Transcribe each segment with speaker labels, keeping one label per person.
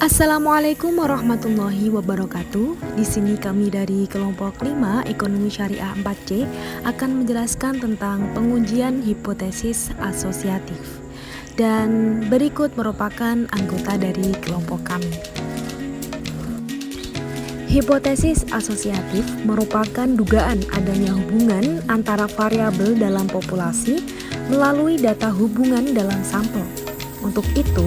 Speaker 1: Assalamualaikum warahmatullahi wabarakatuh. Di sini kami dari kelompok 5 Ekonomi Syariah 4C akan menjelaskan tentang pengujian hipotesis asosiatif. Dan berikut merupakan anggota dari kelompok kami. Hipotesis asosiatif merupakan dugaan adanya hubungan antara variabel dalam populasi melalui data hubungan dalam sampel. Untuk itu,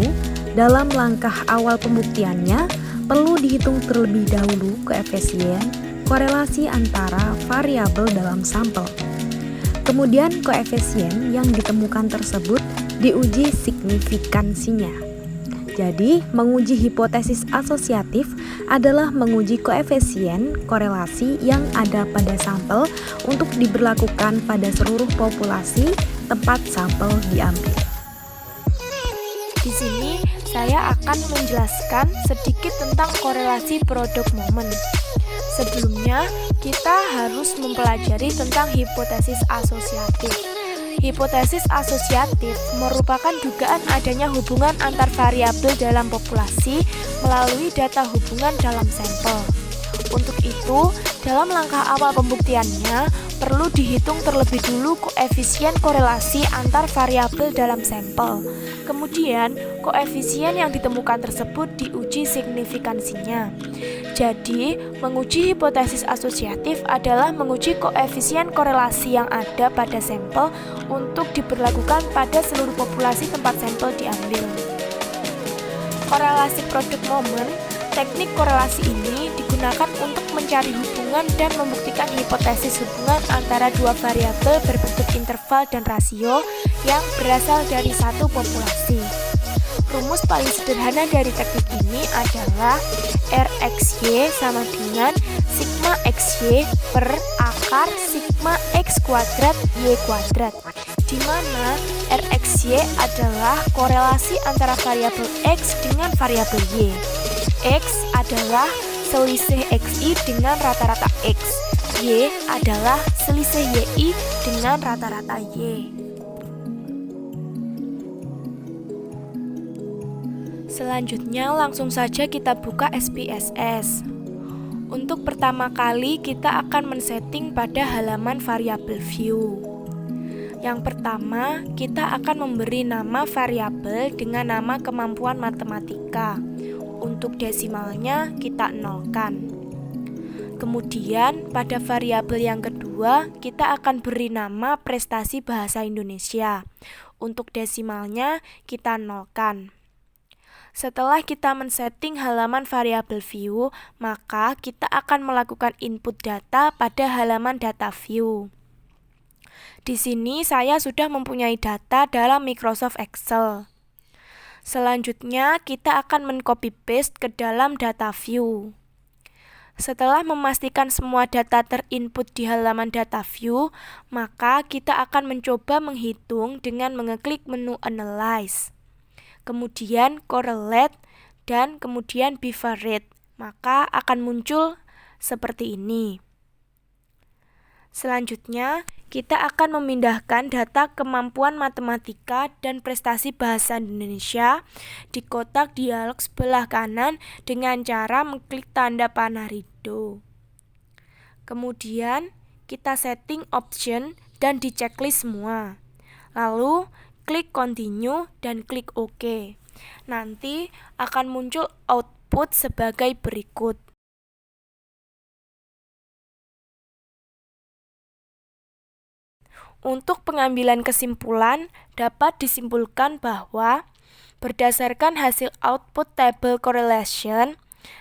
Speaker 1: dalam langkah awal pembuktiannya, perlu dihitung terlebih dahulu koefisien korelasi antara variabel dalam sampel. Kemudian koefisien yang ditemukan tersebut diuji signifikansinya. Jadi, menguji hipotesis asosiatif adalah menguji koefisien korelasi yang ada pada sampel untuk diberlakukan pada seluruh populasi tempat sampel diambil.
Speaker 2: Di sini saya akan menjelaskan sedikit tentang korelasi produk momen. Sebelumnya, kita harus mempelajari tentang hipotesis asosiatif. Hipotesis asosiatif merupakan dugaan adanya hubungan antar variabel dalam populasi melalui data hubungan dalam sampel. Untuk itu, dalam langkah awal pembuktiannya, perlu dihitung terlebih dulu koefisien korelasi antar variabel dalam sampel. Kemudian, koefisien yang ditemukan tersebut diuji signifikansinya. Jadi, menguji hipotesis asosiatif adalah menguji koefisien korelasi yang ada pada sampel untuk diberlakukan pada seluruh populasi tempat sampel diambil. Korelasi produk momen. Teknik korelasi ini digunakan untuk mencari hubungan dan membuktikan hipotesis hubungan antara dua variabel berbentuk interval dan rasio yang berasal dari satu populasi. Rumus paling sederhana dari teknik ini adalah Rxy sama dengan sigma xy per akar sigma x kuadrat y kuadrat, di mana Rxy adalah korelasi antara variabel x dengan variabel y. X adalah selisih XI dengan rata-rata X. Y adalah selisih YI dengan rata-rata Y. Selanjutnya langsung saja kita buka SPSS. Untuk pertama kali kita akan men-setting pada halaman variabel view. Yang pertama, kita akan memberi nama variabel dengan nama kemampuan matematika. Untuk desimalnya kita nolkan. Kemudian pada variabel yang kedua kita akan beri nama prestasi bahasa Indonesia. Untuk desimalnya kita nolkan. Setelah kita men-setting halaman variabel view, maka kita akan melakukan input data pada halaman data view. Di sini saya sudah mempunyai data dalam Microsoft Excel. Selanjutnya, kita akan men-copy paste ke dalam data view. Setelah memastikan semua data terinput di halaman data view, maka kita akan mencoba menghitung dengan mengeklik menu Analyze. Kemudian Correlate dan kemudian Bivariate, maka akan muncul seperti ini. Selanjutnya, kita akan memindahkan data kemampuan matematika dan prestasi bahasa Indonesia di kotak dialog sebelah kanan dengan cara mengklik tanda panah rido. Kemudian, kita setting option dan di checklist semua. Lalu, klik continue dan klik OK. Nanti akan muncul output sebagai berikut. Untuk pengambilan kesimpulan, dapat disimpulkan bahwa berdasarkan hasil output table correlation,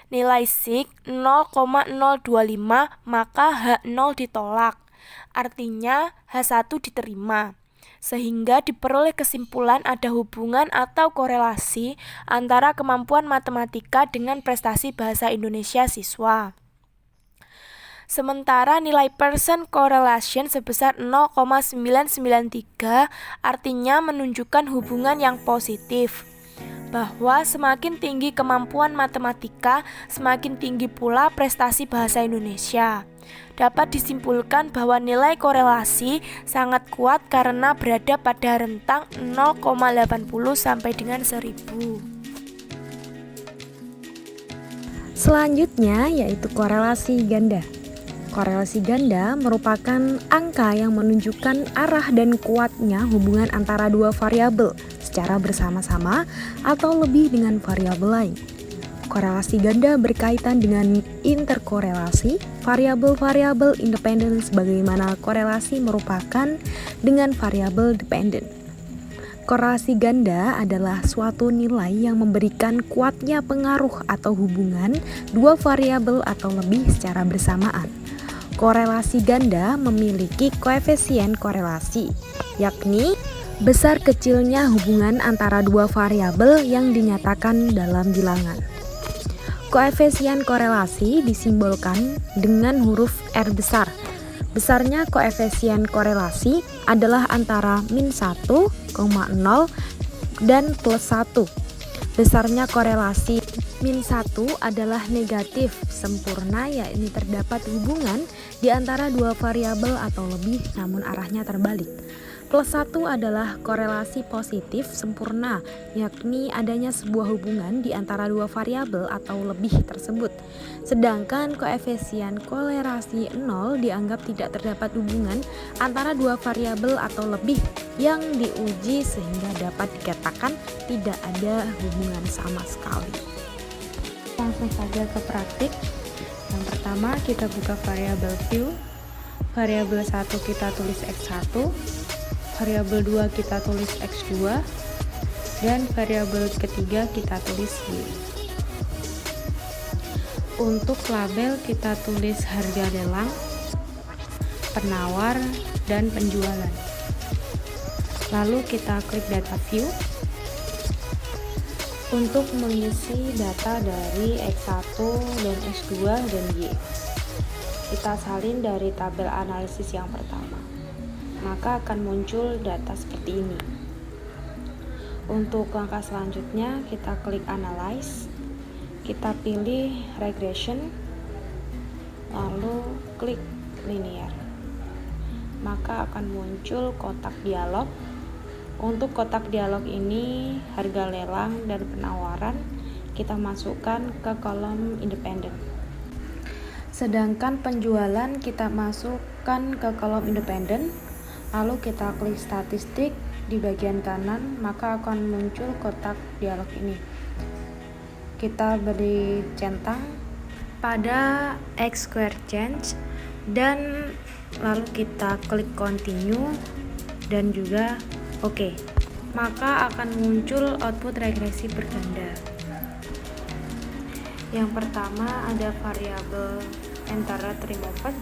Speaker 2: nilai sig 0,025 maka H0 ditolak, artinya H1 diterima, sehingga diperoleh kesimpulan ada hubungan atau korelasi antara kemampuan matematika dengan prestasi bahasa Indonesia siswa. Sementara nilai Pearson correlation sebesar 0,993 artinya menunjukkan hubungan yang positif, bahwa semakin tinggi kemampuan matematika, semakin tinggi pula prestasi bahasa Indonesia. Dapat disimpulkan bahwa nilai korelasi sangat kuat karena berada pada rentang 0,80 sampai dengan 1000.
Speaker 1: Selanjutnya yaitu korelasi ganda. Korelasi ganda merupakan angka yang menunjukkan arah dan kuatnya hubungan antara dua variabel secara bersama-sama atau lebih dengan variabel lain. Korelasi ganda berkaitan dengan interkorelasi variabel-variabel independen sebagaimana korelasi merupakan dengan variabel dependen. Korelasi ganda adalah suatu nilai yang memberikan kuatnya pengaruh atau hubungan dua variabel atau lebih secara bersamaan. Korelasi ganda memiliki koefisien korelasi, yakni besar kecilnya hubungan antara dua variabel yang dinyatakan dalam bilangan. Koefisien korelasi disimbolkan dengan huruf R besar. Besarnya koefisien korelasi adalah antara -1,0 dan +1. Besarnya korelasi -1 adalah negatif sempurna, yakni terdapat hubungan di antara dua variabel atau lebih namun arahnya terbalik. +1 adalah korelasi positif sempurna, yakni adanya sebuah hubungan di antara dua variabel atau lebih tersebut. Sedangkan koefisien korelasi 0 dianggap tidak terdapat hubungan antara dua variabel atau lebih yang diuji sehingga dapat dikatakan tidak ada hubungan sama sekali. Langsung saja ke praktik. Yang pertama kita buka variabel view. Variabel 1 kita tulis x1, variabel 2 kita tulis x2, dan variabel ketiga kita tulis y. Untuk label kita tulis harga lelang, penawar, dan penjualan. Lalu kita klik data view untuk mengisi data dari x1 dan x2 dan y. Kita salin dari tabel analisis yang pertama, maka akan muncul data seperti ini. Untuk langkah selanjutnya kita klik analyze, kita pilih regression, lalu klik linear, maka akan muncul kotak dialog. Untuk kotak dialog ini harga lelang dan penawaran kita masukkan ke kolom independen, sedangkan penjualan kita masukkan ke kolom independen. Lalu kita klik statistik di bagian kanan, maka akan muncul kotak dialog ini. Kita beri centang pada x square change dan lalu kita klik continue dan juga oke. Maka akan muncul output regresi berganda. Yang pertama ada variabel enter rate removed,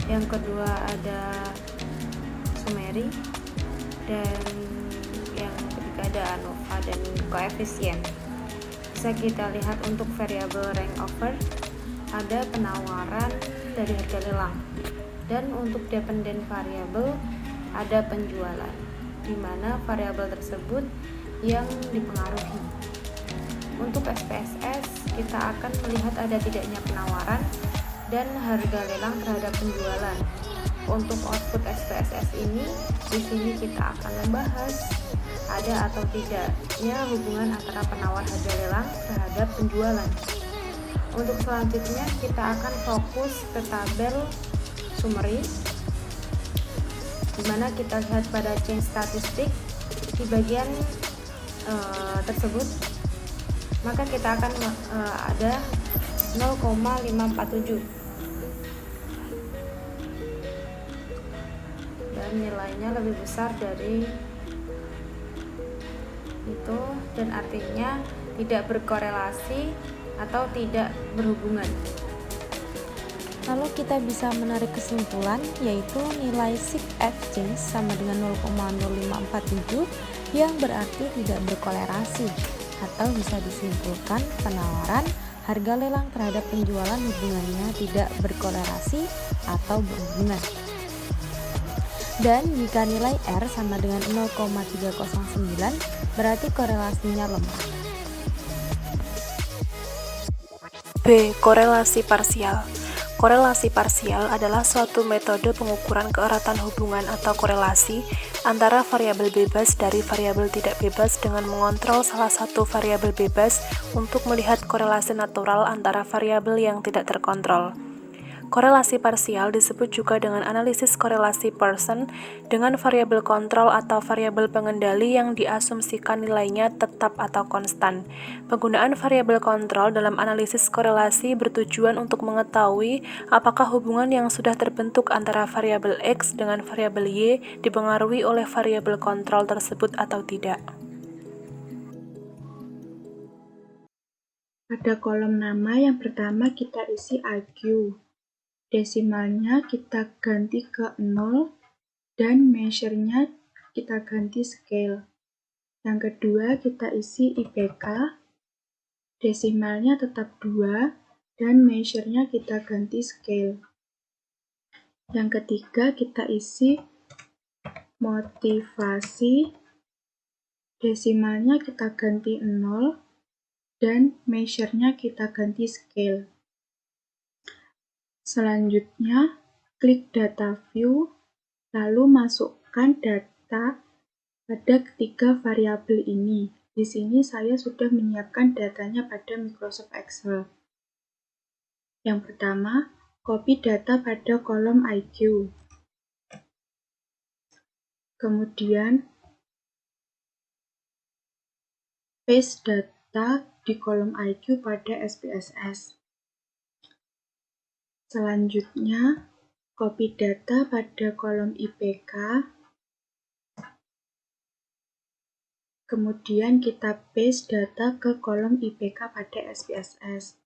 Speaker 1: yang kedua ada summary, dan yang ketiga ada ANOVA dan koefisien. Bisa kita lihat untuk variabel rank offer ada penawaran dari harga lelang, dan untuk dependent variable ada penjualan, di mana variabel tersebut yang dipengaruhi. Untuk SPSS kita akan melihat ada tidaknya penawaran dan harga lelang terhadap penjualan. Untuk output SPSS ini, di sini kita akan membahas ada atau tidaknya hubungan antara penawar harga lelang terhadap penjualan. Untuk selanjutnya kita akan fokus ke tabel summary, di mana kita lihat pada change statistik di bagian tersebut, maka kita akan ada 0,547. Nilainya lebih besar dari itu, dan artinya tidak berkorelasi atau tidak berhubungan. Lalu kita bisa menarik kesimpulan, yaitu nilai SIP FJ sama dengan 0,0547 yang berarti tidak berkolerasi, atau bisa disimpulkan penawaran harga lelang terhadap penjualan hubungannya tidak berkolerasi atau berhubungan. Dan jika nilai R sama dengan 0,309 berarti korelasinya lemah.
Speaker 2: B. Korelasi parsial. Korelasi parsial adalah suatu metode pengukuran keeratan hubungan atau korelasi antara variabel bebas dari variabel tidak bebas dengan mengontrol salah satu variabel bebas untuk melihat korelasi natural antara variabel yang tidak terkontrol. Korelasi parsial disebut juga dengan analisis korelasi Pearson dengan variabel kontrol atau variabel pengendali yang diasumsikan nilainya tetap atau konstan. Penggunaan variabel kontrol dalam analisis korelasi bertujuan untuk mengetahui apakah hubungan yang sudah terbentuk antara variabel X dengan variabel Y dipengaruhi oleh variabel kontrol tersebut atau tidak.
Speaker 3: Pada kolom nama yang pertama kita isi IQ. Desimalnya kita ganti ke 0 dan measure-nya kita ganti scale. Yang kedua kita isi IPK. Desimalnya tetap 2 dan measure-nya kita ganti scale. Yang ketiga kita isi motivasi. Desimalnya kita ganti 0 dan measure-nya kita ganti scale. Selanjutnya, klik data view, lalu masukkan data pada ketiga variabel ini. Di sini saya sudah menyiapkan datanya pada Microsoft Excel. Yang pertama, copy data pada kolom IQ. Kemudian, paste data di kolom IQ pada SPSS. Selanjutnya, copy data pada kolom IPK. Kemudian kita paste data ke kolom IPK pada SPSS.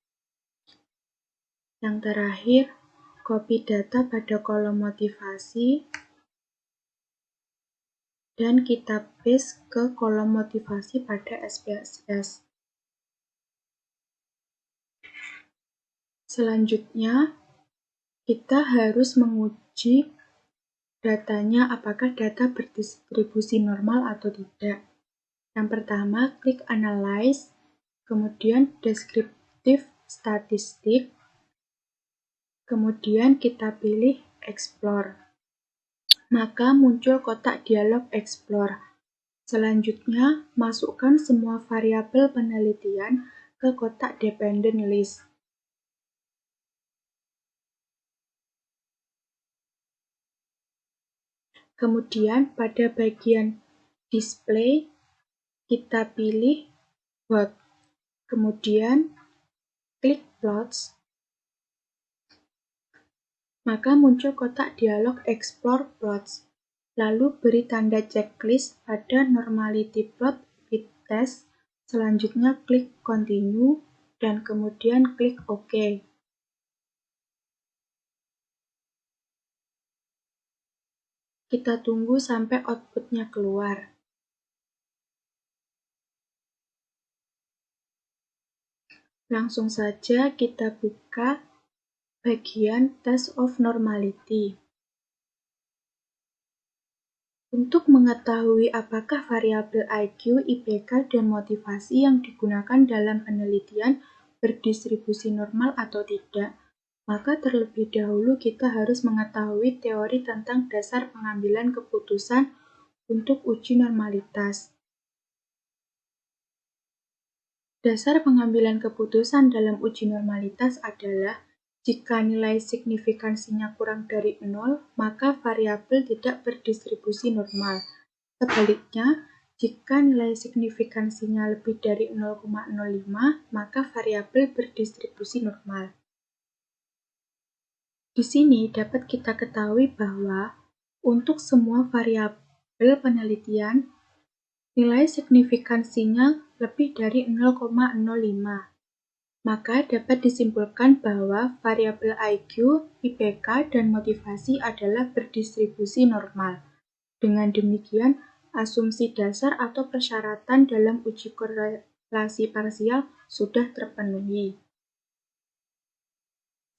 Speaker 3: Yang terakhir, copy data pada kolom motivasi. Dan kita paste ke kolom motivasi pada SPSS. Selanjutnya, kita harus menguji datanya apakah data berdistribusi normal atau tidak. Yang pertama, klik Analyze, kemudian Descriptive Statistic, kemudian kita pilih Explore. Maka muncul kotak dialog Explore. Selanjutnya, masukkan semua variabel penelitian ke kotak Dependent List. Kemudian pada bagian display, kita pilih Hot. Kemudian klik Plots. Maka muncul kotak dialog Explore Plots. Lalu beri tanda checklist pada Normality Plot with Test. Selanjutnya klik Continue dan kemudian klik OK. Kita tunggu sampai output-nya keluar. Langsung saja kita buka bagian Test of Normality. Untuk mengetahui apakah variabel IQ, IPK, dan motivasi yang digunakan dalam penelitian berdistribusi normal atau tidak, maka terlebih dahulu kita harus mengetahui teori tentang dasar pengambilan keputusan untuk uji normalitas. Dasar pengambilan keputusan dalam uji normalitas adalah jika nilai signifikansinya kurang dari 0, maka variabel tidak berdistribusi normal. Sebaliknya, jika nilai signifikansinya lebih dari 0,05, maka variabel berdistribusi normal. Di sini dapat kita ketahui bahwa untuk semua variabel penelitian, nilai signifikansinya lebih dari 0,05. Maka dapat disimpulkan bahwa variabel IQ, IPK, dan motivasi adalah berdistribusi normal. Dengan demikian, asumsi dasar atau persyaratan dalam uji korelasi parsial sudah terpenuhi.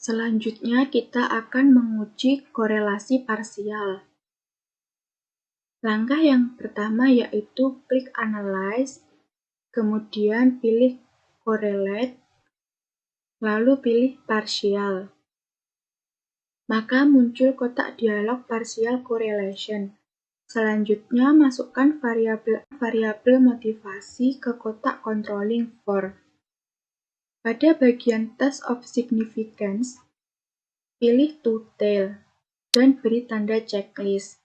Speaker 3: Selanjutnya, kita akan menguji korelasi parsial. Langkah yang pertama yaitu klik Analyze, kemudian pilih Correlate, lalu pilih Partial. maka muncul kotak dialog partial correlation. Selanjutnya, masukkan variabel motivasi ke kotak controlling for. Pada bagian test of significance, pilih to tail dan beri tanda checklist.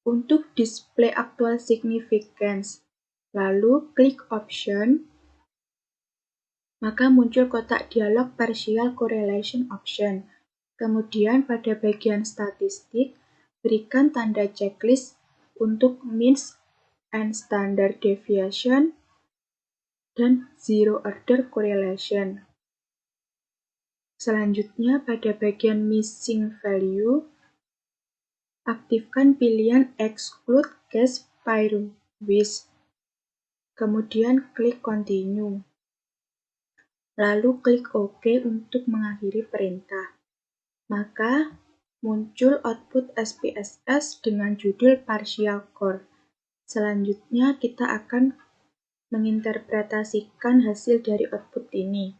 Speaker 3: Untuk display actual significance, lalu klik option, maka muncul kotak dialog partial correlation option. Kemudian pada bagian statistik, berikan tanda checklist untuk means and standard deviation dan zero order correlation. Selanjutnya pada bagian missing value, aktifkan pilihan exclude case pair with. Kemudian klik continue. Lalu klik OK untuk mengakhiri perintah. Maka muncul output SPSS dengan judul partial core. Selanjutnya kita akan menginterpretasikan hasil dari output ini.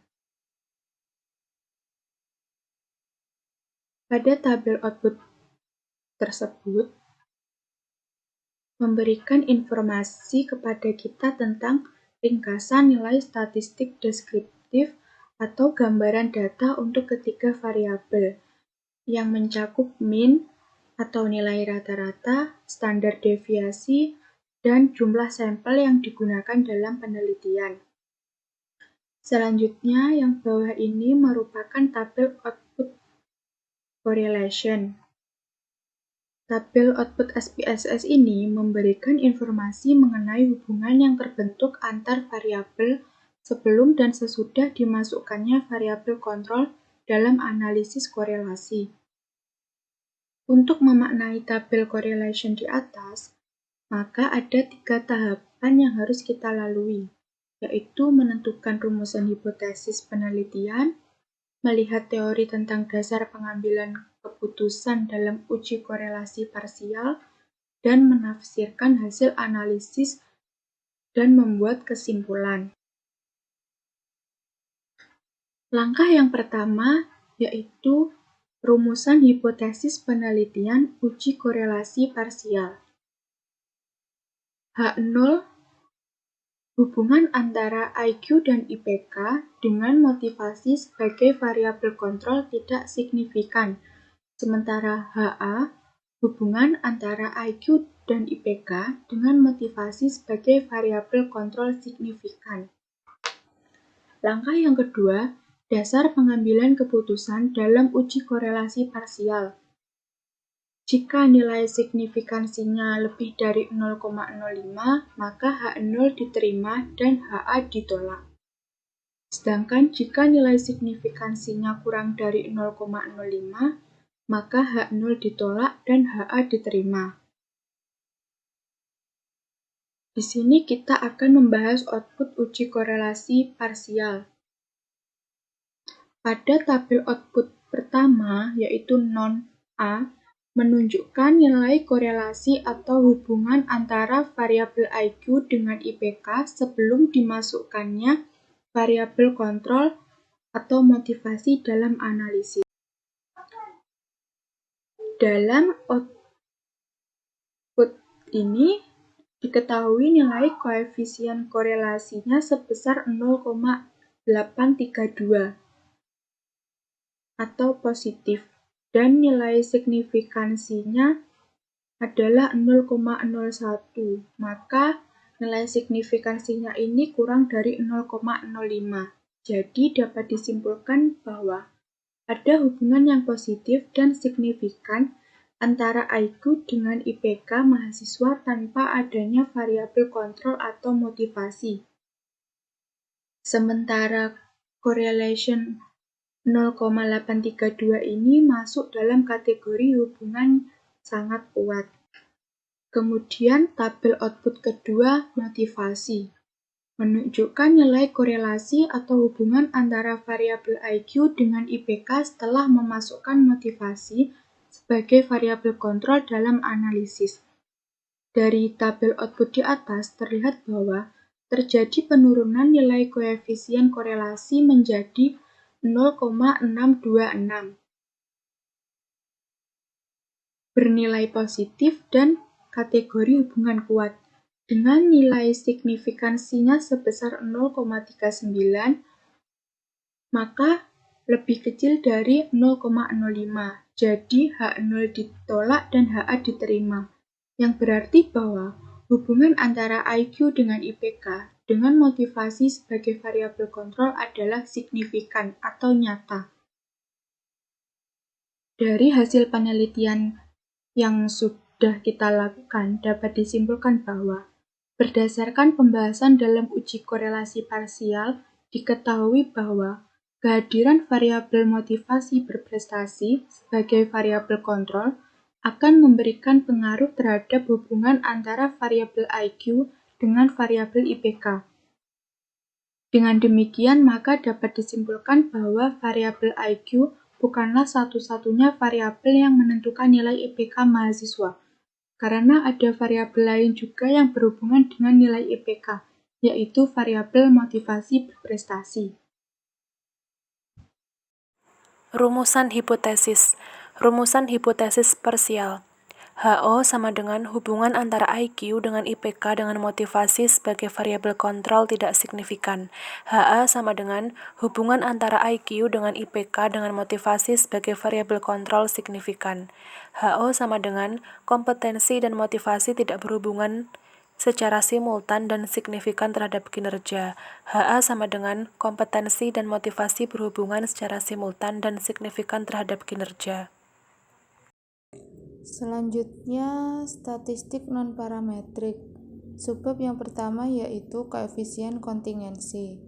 Speaker 3: Pada tabel output tersebut, memberikan informasi kepada kita tentang ringkasan nilai statistik deskriptif atau gambaran data untuk ketiga variabel yang mencakup mean atau nilai rata-rata, standar deviasi, dan jumlah sampel yang digunakan dalam penelitian. Selanjutnya, yang bawah ini merupakan tabel output correlation. Tabel output SPSS ini memberikan informasi mengenai hubungan yang terbentuk antar variabel sebelum dan sesudah dimasukkannya variabel kontrol dalam analisis korelasi. Untuk memaknai tabel correlation di atas, maka ada 3 tahapan yang harus kita lalui, yaitu menentukan rumusan hipotesis penelitian, melihat teori tentang dasar pengambilan keputusan dalam uji korelasi parsial, dan menafsirkan hasil analisis dan membuat kesimpulan. Langkah yang pertama yaitu rumusan hipotesis penelitian uji korelasi parsial. H0 hubungan antara IQ dan IPK dengan motivasi sebagai variabel kontrol tidak signifikan, sementara HA hubungan antara IQ dan IPK dengan motivasi sebagai variabel kontrol signifikan. Langkah yang kedua, dasar pengambilan keputusan dalam uji korelasi parsial. Jika nilai signifikansinya lebih dari 0,05, maka H0 diterima dan HA ditolak. Sedangkan jika nilai signifikansinya kurang dari 0,05, maka H0 ditolak dan HA diterima. Di sini kita akan membahas output uji korelasi parsial. Pada tabel output pertama, yaitu non-A, menunjukkan nilai korelasi atau hubungan antara variabel IQ dengan IPK sebelum dimasukkannya variabel kontrol atau motivasi dalam analisis. Dalam output ini diketahui nilai koefisien korelasinya sebesar 0,832 atau positif, dan nilai signifikansinya adalah 0,01, maka nilai signifikansinya ini kurang dari 0,05. Jadi dapat disimpulkan bahwa ada hubungan yang positif dan signifikan antara IQ dengan IPK mahasiswa tanpa adanya variabel kontrol atau motivasi. Sementara correlation 0,832 ini masuk dalam kategori hubungan sangat kuat. Kemudian tabel output kedua, motivasi, menunjukkan nilai korelasi atau hubungan antara variabel IQ dengan IPK setelah memasukkan motivasi sebagai variabel kontrol dalam analisis. Dari tabel output di atas terlihat bahwa terjadi penurunan nilai koefisien korelasi menjadi 0,626. Bernilai positif dan kategori hubungan kuat. Dengan nilai signifikansinya sebesar 0,39, maka lebih kecil dari 0,05. Jadi H0 ditolak dan HA diterima. Yang berarti bahwa hubungan antara IQ dengan IPK dengan motivasi sebagai variabel kontrol adalah signifikan atau nyata. Dari hasil penelitian yang sudah kita lakukan, dapat disimpulkan bahwa berdasarkan pembahasan dalam uji korelasi parsial, diketahui bahwa kehadiran variabel motivasi berprestasi sebagai variabel kontrol akan memberikan pengaruh terhadap hubungan antara variabel IQ dengan variabel IPK. Dengan demikian, maka dapat disimpulkan bahwa variabel IQ bukanlah satu-satunya variabel yang menentukan nilai IPK mahasiswa, karena ada variabel lain juga yang berhubungan dengan nilai IPK, yaitu variabel motivasi berprestasi.
Speaker 2: Rumusan hipotesis. Rumusan hipotesis parsial. HO sama dengan hubungan antara IQ dengan IPK dengan motivasi sebagai variabel kontrol tidak signifikan. HA sama dengan hubungan antara IQ dengan IPK dengan motivasi sebagai variabel kontrol signifikan. HO sama dengan kompetensi dan motivasi tidak berhubungan secara simultan dan signifikan terhadap kinerja. HA sama dengan kompetensi dan motivasi berhubungan secara simultan dan signifikan terhadap kinerja.
Speaker 4: Selanjutnya, statistik non-parametrik. Subbab yang pertama yaitu koefisien kontingensi.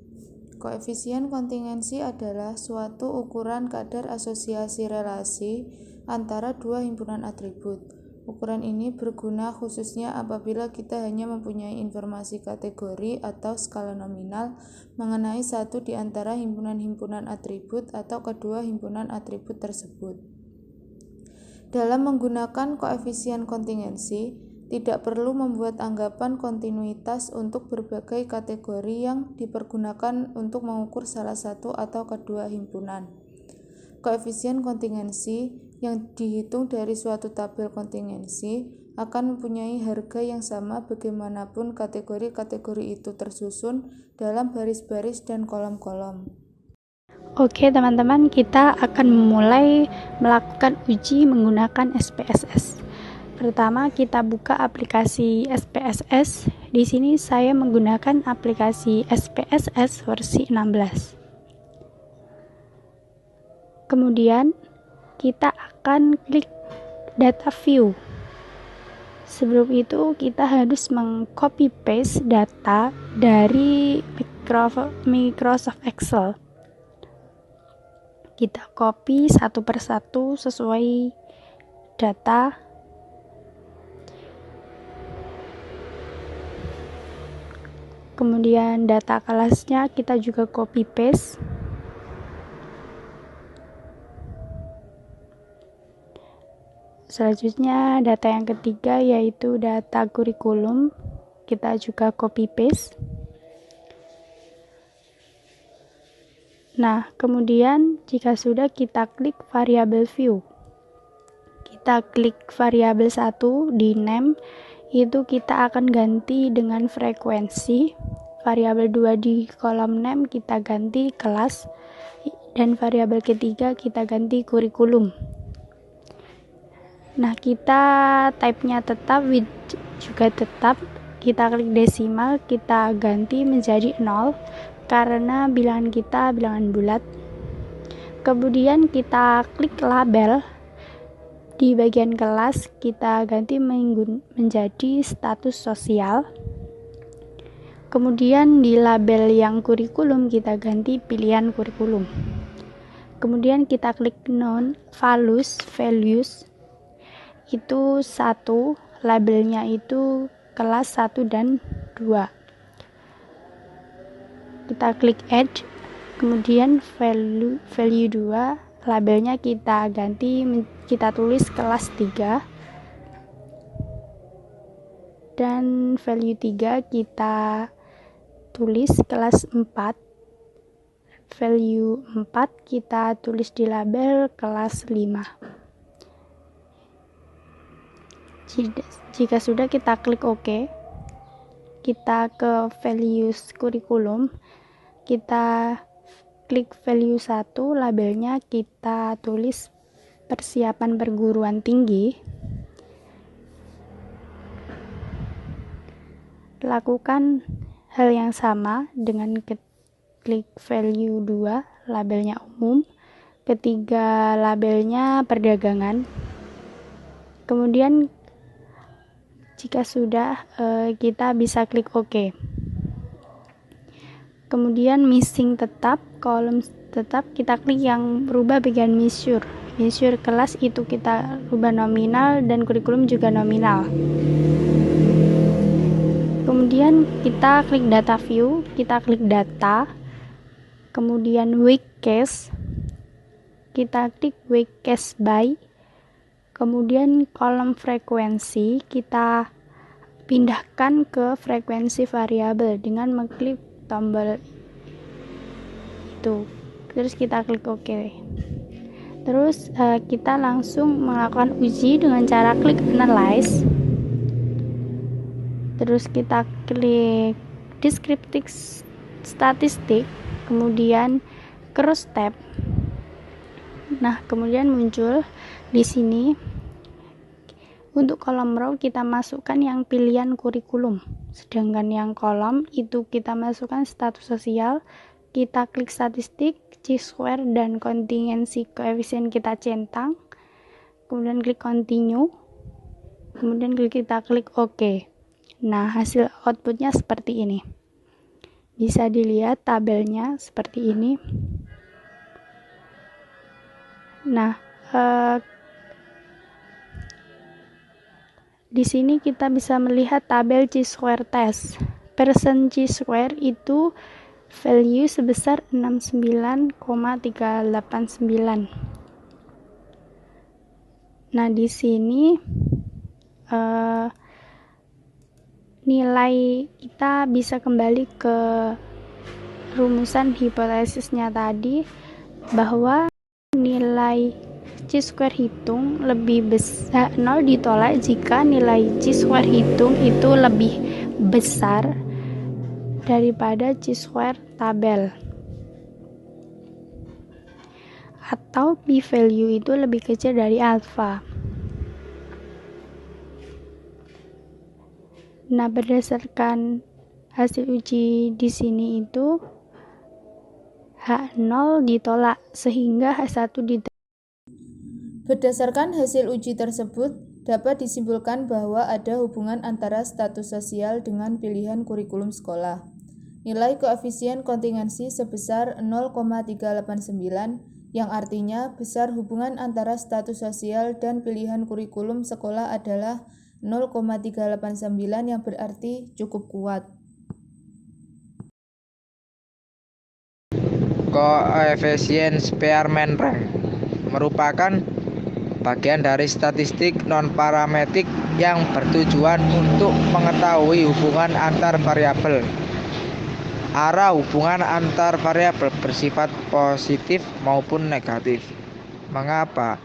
Speaker 4: Koefisien kontingensi adalah suatu ukuran kadar asosiasi relasi antara dua himpunan atribut. Ukuran ini berguna khususnya apabila kita hanya mempunyai informasi kategori atau skala nominal mengenai satu di antara himpunan-himpunan atribut atau kedua himpunan atribut tersebut. Dalam menggunakan koefisien kontingensi, tidak perlu membuat anggapan kontinuitas untuk berbagai kategori yang dipergunakan untuk mengukur salah satu atau kedua himpunan. Koefisien kontingensi yang dihitung dari suatu tabel kontingensi akan mempunyai harga yang sama bagaimanapun kategori-kategori itu tersusun dalam baris-baris dan kolom-kolom.
Speaker 5: Oke teman-teman, kita akan memulai melakukan uji menggunakan SPSS. Pertama, kita buka aplikasi SPSS. Di sini saya menggunakan aplikasi SPSS versi 16. Kemudian, kita akan klik data view. Sebelum itu, kita harus meng-copy paste data dari Microsoft Excel. Kita copy satu persatu sesuai data. Kemudian data kelasnya kita juga copy paste. Selanjutnya data yang ketiga yaitu data kurikulum. Kita juga copy paste. Nah, kemudian jika sudah kita klik variabel view. Kita klik variabel 1 di name, itu kita akan ganti dengan frekuensi. Variabel 2 di kolom name kita ganti kelas, dan variabel ketiga kita ganti kurikulum. Nah, kita type-nya tetap, width juga tetap. Kita klik desimal, kita ganti menjadi 0. Karena bilangan kita bilangan bulat. Kemudian kita klik label. Di bagian kelas kita ganti menjadi status sosial. Kemudian di label yang kurikulum kita ganti pilihan kurikulum. Kemudian kita klik values. Itu 1, labelnya itu kelas 1 dan 2. Kita klik add, kemudian value 2, labelnya kita ganti, kita tulis kelas 3, dan value 3 kita tulis kelas 4, value 4 kita tulis di label kelas 5. Jika sudah, kita klik OK. Kita ke values kurikulum, kita klik value 1, labelnya kita tulis persiapan perguruan tinggi. Lakukan hal yang sama dengan klik value 2, labelnya umum. Ketiga, labelnya perdagangan. Kemudian jika sudah, kita bisa klik OK. Kemudian missing tetap, kolom tetap kita klik yang berubah bagian measure. Measure kelas itu kita rubah nominal dan kurikulum juga nominal. Kemudian kita klik data view, kita klik data, kemudian week case, kita klik week case by, kemudian kolom frekuensi kita pindahkan ke frekuensi variabel dengan mengklik tombol itu, terus kita klik OK. Terus kita langsung melakukan uji dengan cara klik analyze. Terus kita klik descriptive statistik, kemudian cross tab. Nah, kemudian muncul di sini untuk kolom row kita masukkan yang pilihan kurikulum, sedangkan yang kolom itu kita masukkan status sosial. Kita klik statistik, chi-square, dan kontingensi koefisien kita centang, kemudian klik continue, kemudian kita klik OK. Nah, hasil outputnya seperti ini. Bisa dilihat tabelnya seperti ini. Nah, di sini kita bisa melihat tabel chi-square test. Persen chi-square itu value sebesar 69,389. Nah, di sini nilai kita bisa kembali ke rumusan hipotesisnya tadi, bahwa nilai chi-square hitung lebih besar 0 ditolak jika nilai chi-square hitung itu lebih besar daripada chi-square tabel, atau p-value itu lebih kecil dari alpha. Nah, berdasarkan hasil uji di sini itu H0 ditolak sehingga H1 ditolak.
Speaker 4: Berdasarkan hasil uji tersebut, dapat disimpulkan bahwa ada hubungan antara status sosial dengan pilihan kurikulum sekolah. Nilai koefisien kontingensi sebesar 0,389, yang artinya besar hubungan antara status sosial dan pilihan kurikulum sekolah adalah 0,389, yang berarti cukup kuat.
Speaker 6: Koefisien Spearman rank merupakan bagian dari statistik non-parametrik yang bertujuan untuk mengetahui hubungan antar variabel. Arah hubungan antar variabel bersifat positif maupun negatif. Mengapa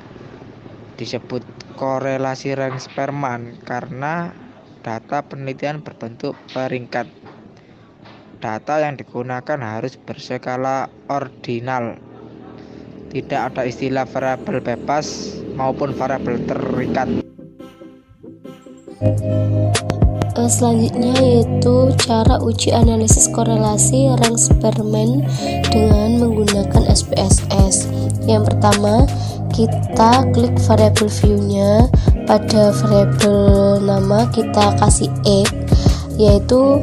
Speaker 6: disebut korelasi rank Spearman? Karena data penelitian berbentuk peringkat. Data yang digunakan harus berskala ordinal. Tidak ada istilah variabel bebas maupun variabel terikat.
Speaker 7: Selanjutnya yaitu cara uji analisis korelasi rank Spearman dengan menggunakan SPSS. Yang pertama, kita klik variable view-nya. Pada variabel nama kita kasih X, yaitu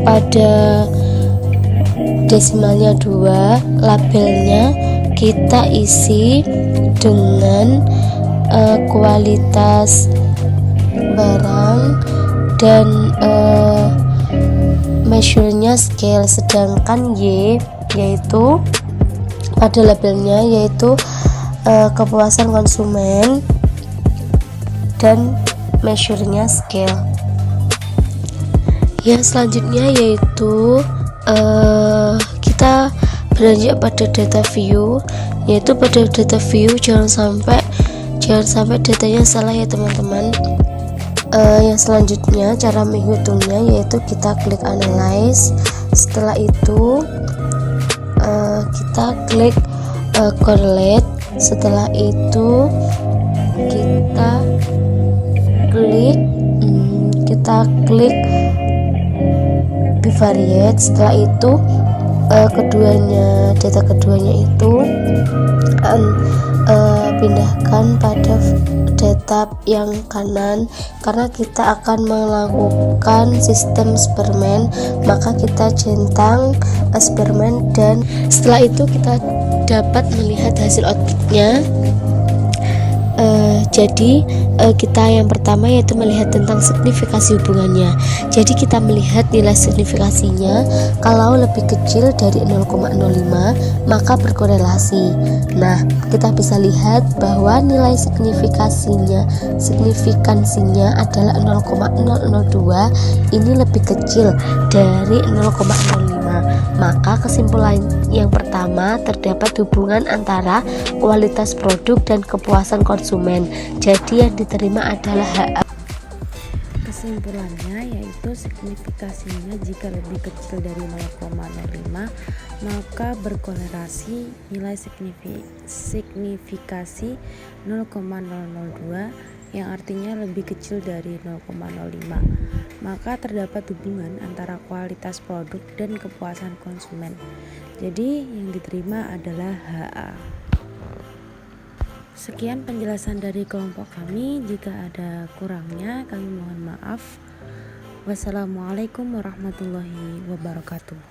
Speaker 7: pada desimalnya 2, labelnya kita isi dengan kualitas barang dan measure-nya scale, sedangkan Y yaitu pada labelnya yaitu kepuasan konsumen dan measure-nya scale. Yang selanjutnya yaitu beranjak pada data view, yaitu pada data view jangan sampai datanya salah ya teman-teman. Yang selanjutnya cara menghitungnya yaitu kita klik analyze, setelah itu kita klik correlate, setelah itu kita klik bivariate, setelah itu data keduanya itu pindahkan pada data yang kanan karena kita akan melakukan sistem Spearman, maka kita centang Spearman dan setelah itu kita dapat melihat hasil outputnya. Jadi kita yang pertama yaitu melihat tentang signifikasi hubungannya. Jadi kita melihat nilai signifikasinya, kalau lebih kecil dari 0,05 maka berkorelasi. Nah, kita bisa lihat bahwa nilai signifikansinya adalah 0,002, ini lebih kecil dari 0,05. Maka kesimpulan yang pertama, terdapat hubungan antara kualitas produk dan kepuasan konsumen. Jadi yang diterima adalah HA.
Speaker 1: Kesimpulannya yaitu signifikasinya jika lebih kecil dari 0,05 maka berkorelasi nilai signifikasi 0,002 yang artinya lebih kecil dari 0,05, maka terdapat hubungan antara kualitas produk dan kepuasan konsumen. Jadi yang diterima adalah HA. Sekian penjelasan dari kelompok kami. Jika ada kurangnya kami mohon maaf. Wassalamualaikum warahmatullahi wabarakatuh.